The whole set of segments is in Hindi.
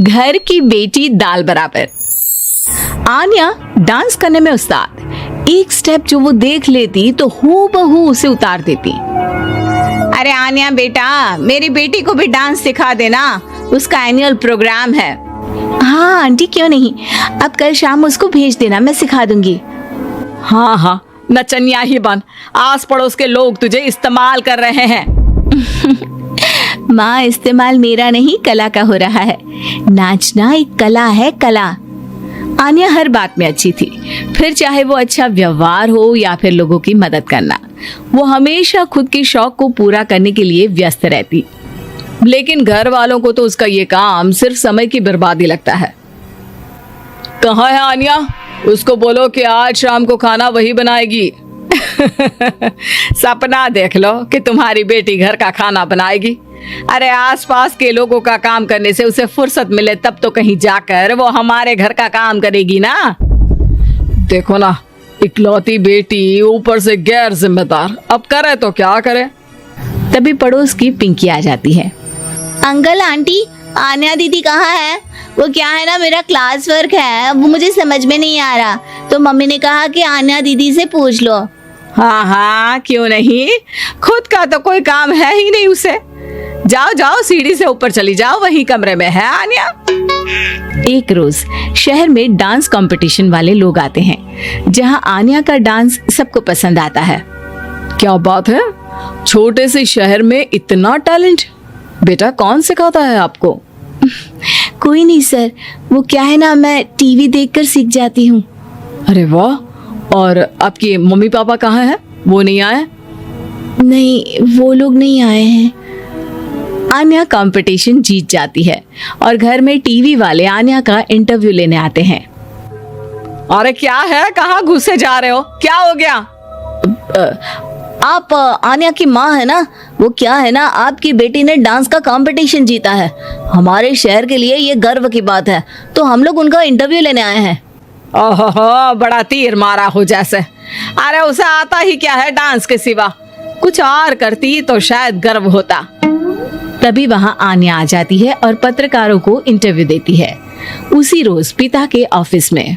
घर की बेटी दाल बराबर। आन्या डांस करने में उस्ताद। एक स्टेप जो वो देख लेती तो हूबहू उसे उतार देती। अरे आन्या बेटा, मेरी बेटी को भी डांस सिखा देना, उसका एनुअल प्रोग्राम है। हाँ आंटी, क्यों नहीं, अब कल शाम उसको भेज देना, मैं सिखा दूंगी। हाँ हाँ, नचनिया ही बन, आस पड़ोस के लोग तुझे इस्तेमाल कर रहे हैं। माँ, इस्तेमाल मेरा नहीं, कला का हो रहा है। नाचना एक कला है, कला। आन्या हर बात में अच्छी थी, फिर चाहे वो अच्छा व्यवहार हो या फिर लोगों की मदद करना, वो हमेशा खुद के शौक को पूरा करने के लिए व्यस्त रहती। लेकिन घर वालों को तो उसका ये काम सिर्फ समय की बर्बादी लगता है। कहाँ है आन्या? उसको बोलो कि आज शाम को खाना वही बनाएगी। सपना देख लो कि तुम्हारी बेटी घर का खाना बनाएगी। अरे आसपास के लोगों का काम करने से उसे फुर्सत मिले तब तो कहीं जाकर वो हमारे घर का काम करेगी ना। देखो ना, इकलौती बेटी, ऊपर से गैर जिम्मेदार, अब करे तो क्या करे। तभी पड़ोस की पिंकी आ जाती है। अंकल आंटी, आन्या दीदी कहाँ है? वो क्या है ना, मेरा क्लास वर्क है, वो मुझे समझ में नहीं आ रहा, तो मम्मी ने कहा कि आन्या दीदी से पूछ लो। हाँ हाँ, क्यों नहीं, खुद का तो कोई काम है ही नहीं उसे। जाओ जाओ, सीढ़ी से ऊपर चली जाओ, वही कमरे में है आन्या। एक रोज शहर में डांस कंपटीशन वाले लोग आते हैं, जहां आन्या का डांस सबको पसंद आता है। क्या बात है, छोटे से शहर में इतना टैलेंट। बेटा, कौन सिखाता है आपको? कोई नहीं सर, वो क्या है ना, मैं टीवी देखकर सीख जाती हूँ। अरे वाह, और आपके मम्मी पापा कहाँ हैं? वो नहीं आए? नहीं, वो लोग नहीं आए हैं। आन्या कंपटीशन जीत जाती है और घर में टीवी वाले आन्या का इंटरव्यू लेने आते हैं। अरे क्या है, कहाँ घुसे जा रहे हो, क्या हो गया? आप आन्या की माँ है ना? वो क्या है ना, आपकी बेटी ने डांस का कंपटीशन जीता है, हमारे शहर के लिए ये गर्व की बात है, तो हम लोग उनका इंटरव्यू लेने आए हैं। ओहो, बड़ा तीर मारा हो जैसे। अरे उसे आता ही क्या है डांस के सिवा, कुछ और करती तो शायद गर्व होता। तभी वहां आन्या आ जाती है और पत्रकारों को इंटरव्यू देती है। उसी रोज पिता के ऑफिस में।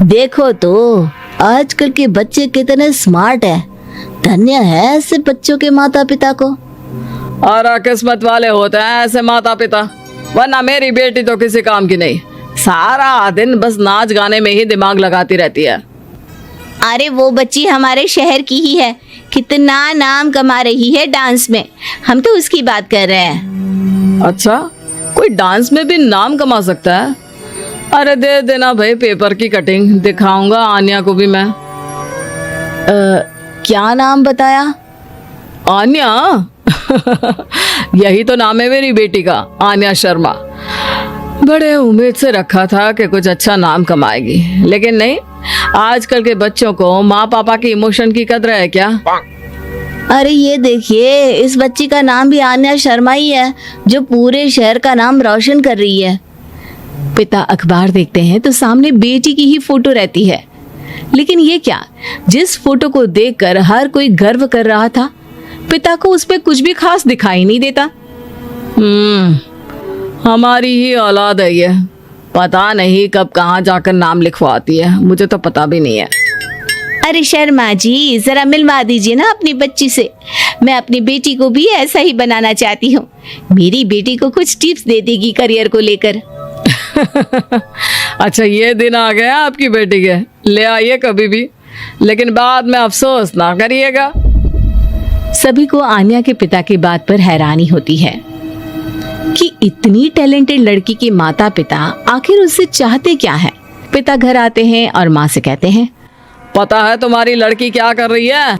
देखो तो आजकल के बच्चे कितने स्मार्ट है, धन्य है ऐसे बच्चों के माता पिता को। और किस्मत वाले होते हैं ऐसे माता पिता, वरना मेरी बेटी तो किसी काम की नहीं, सारा दिन बस नाच गाने में ही दिमाग लगाती रहती है। अरे वो बच्ची हमारे शहर की ही है, कितना नाम कमा रही है डांस में, हम तो उसकी बात कर रहे हैं। अच्छा, कोई डांस में भी नाम कमा सकता है? अरे दे देना भाई पेपर की कटिंग, दिखाऊंगा आन्या को भी मैं। क्या नाम बताया? आन्या? यही तो नाम है मेरी बेटी का, आन्या शर्मा। बड़े उम्मीद से रखा था कि कुछ अच्छा नाम कमाएगी, लेकिन नहीं, आजकल के बच्चों को माँ पापा की इमोशन की कदर है क्या? अरे ये देखिए, इस बच्ची का नाम भी आन्या शर्मा ही है, जो पूरे शहर का नाम रोशन कर रही है। पिता अखबार देखते हैं तो सामने बेटी की ही फोटो रहती है, लेकिन ये क्या, जिस फोटो को देखकर हर कोई गर्व कर रहा था, पिता को उस पे कुछ भी खास दिखाई नहीं देता। हमारी ही औलाद है ये, पता नहीं कब कहाँ जाकर नाम लिखवाती है, मुझे तो पता भी नहीं है। अरे शर्मा जी, जरा मिलवा दीजिए ना अपनी बच्ची से, मैं अपनी बेटी को भी ऐसा ही बनाना चाहती हूँ, मेरी बेटी को कुछ टिप्स दे देगी करियर को लेकर। अच्छा, ये दिन आ गया आपकी बेटी के, ले आइए कभी भी, लेकिन बाद में अफसोस ना करिएगा। सभी को आन्या के पिता की बात पर हैरानी होती है कि इतनी टैलेंटेड लड़की के माता पिता आखिर उससे चाहते क्या है। पिता घर आते हैं और माँ से कहते हैं, पता है तुम्हारी लड़की क्या कर रही है,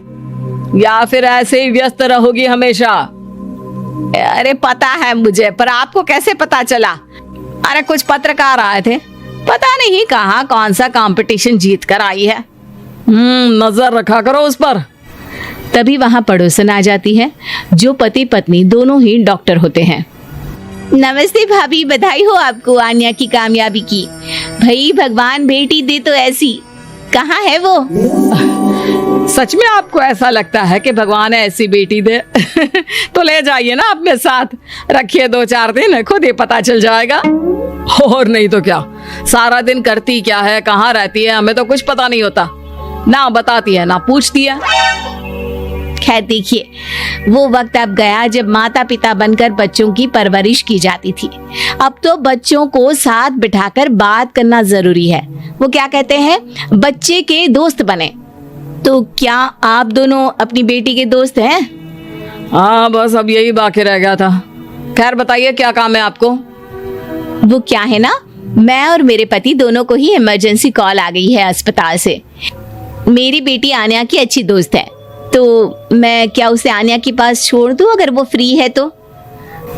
या फिर ऐसे ही व्यस्त रहोगी हमेशा? अरे पता है मुझे, पर आपको कैसे पता चला? अरे कुछ पत्रकार आए थे, पता नहीं कहाँ कौन सा कंपटीशन जीत कर आई है। नजर रखा करो उस पर। तभी वहाँ पड़ोसन आ जाती है, जो पति पत्नी दोनों ही डॉक्टर होते हैं। नमस्ते भाभी, बधाई हो आपको आन्या की कामयाबी की। भाई भगवान बेटी दे तो ऐसी, कहाँ है वो? सच में आपको ऐसा लगता है कि भगवान ऐसी बेटी दे? तो ले जाइए ना अपने साथ, रखिए 2-4 दिन, खुद ही पता चल जाएगा। और नहीं तो क्या, सारा दिन करती क्या है, कहाँ रहती है, हमें तो कुछ पता नहीं होता, ना बताती है ना पूछती है। खैर देखिए, वो वक्त अब गया जब माता पिता बनकर बच्चों की परवरिश की जाती थी। अब तो बच्चों को साथ बिठाकर बात करना जरूरी है। वो क्या कहते हैं, बच्चे के दोस्त बने। तो क्या आप दोनों अपनी बेटी के दोस्त हैं? हाँ, बस अब यही बाकी रह गया था। खैर बताइए, क्या काम है आपको? वो क्या है ना, मैं और मेरे पति दोनों को ही इमरजेंसी कॉल आ गई है अस्पताल से। मेरी बेटी आन्या की अच्छी दोस्त है, तो मैं क्या उसे आन्या के पास छोड़ दूं अगर वो फ्री है तो?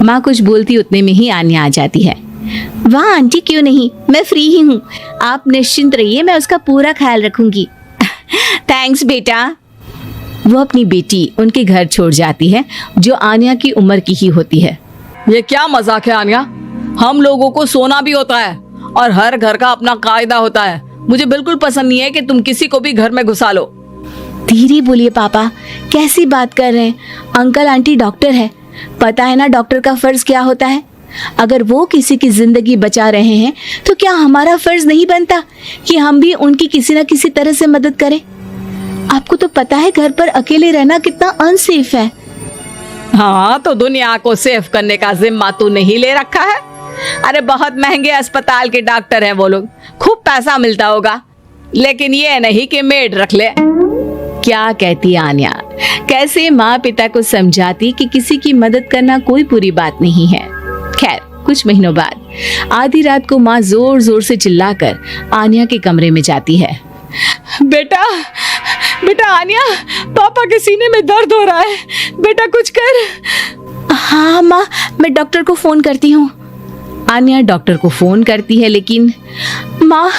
माँ कुछ बोलती उतने में ही आन्या आ जाती है। वाह आंटी, क्यों नहीं, मैं फ्री ही हूँ, आप निश्चिंत रहिए, मैं उसका पूरा ख्याल रखूंगी। थैंक्स बेटा। वो अपनी बेटी उनके घर छोड़ जाती है, जो आन्या की उम्र की ही होती है। ये क्या मजाक है आन्या? हम लोगों को सोना भी होता है और हर घर का अपना कायदा होता है। मुझे बिल्कुल पसंद नहीं है कि तुम किसी को भी घर में घुसा लो। धीरे बोलिए पापा, कैसी बात कर रहे हैं? अंकल आंटी डॉक्टर है, पता है ना डॉक्टर का फर्ज क्या होता है। अगर वो किसी की जिंदगी बचा रहे हैं तो क्या हमारा फर्ज नहीं बनता कि हम भी उनकी किसी न किसी तरह से मदद करें? आपको तो पता है घर पर अकेले रहना कितना अनसेफ है। हाँ, तो दुनिया को सेफ करने का जिम्मा तू नहीं ले रखा है? अरे बहुत महंगे अस्पताल के डॉक्टर हैं वो लोग, खूब पैसा मिलता होगा, लेकिन ये नहीं कि मेड रख ले। क्या कहती आन्या, कैसे माँ पिता को समझाती कि किसी की मदद करना कोई बुरी बात नहीं है। खैर कुछ महीनों बाद आधी रात को माँ जोर जोर से चिल्लाकर आन्या के कमरे में जाती है। बेटा बेटा आन्या, पापा के सीने में दर्द हो रहा है, बेटा कुछ कर। हाँ माँ, मैं डॉक्टर को फोन करती हूँ। आन्या डॉक्टर को फोन करती है, लेकिन माँ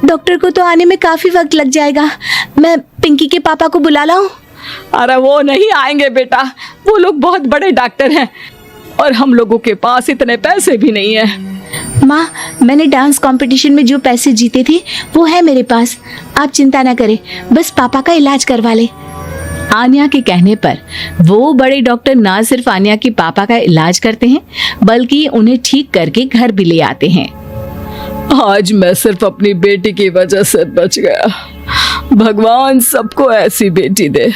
डॉक्टर को तो आने में काफी वक्त लग जाएगा, मैं पिंकी के पापा को बुला लाऊं? अरे वो नहीं आएंगे बेटा, वो लोग बहुत बड़े डॉक्टर हैं और हम लोगों के पास इतने पैसे भी नहीं है। माँ मैंने डांस कंपटीशन में जो पैसे जीते थे वो है मेरे पास, आप चिंता न करें, बस पापा का इलाज करवा ले। आन्या के कहने पर वो बड़े डॉक्टर ना सिर्फ आन्या के पापा का इलाज करते हैं, बल्कि उन्हें ठीक करके घर भी ले आते हैं। आज मैं सिर्फ अपनी बेटी की वजह से बच गया। भगवान सबको ऐसी बेटी दे।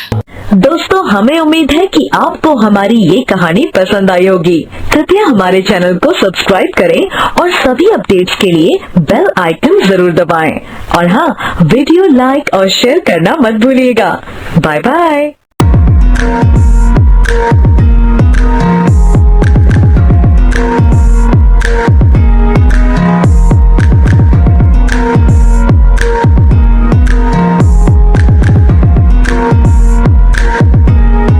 दोस्तों, हमें उम्मीद है कि आपको हमारी ये कहानी पसंद आई होगी। कृपया हमारे चैनल को सब्सक्राइब करें और सभी अपडेट्स के लिए बेल आइकन जरूर दबाएं। और हाँ, वीडियो लाइक और शेयर करना मत भूलिएगा। Bye bye.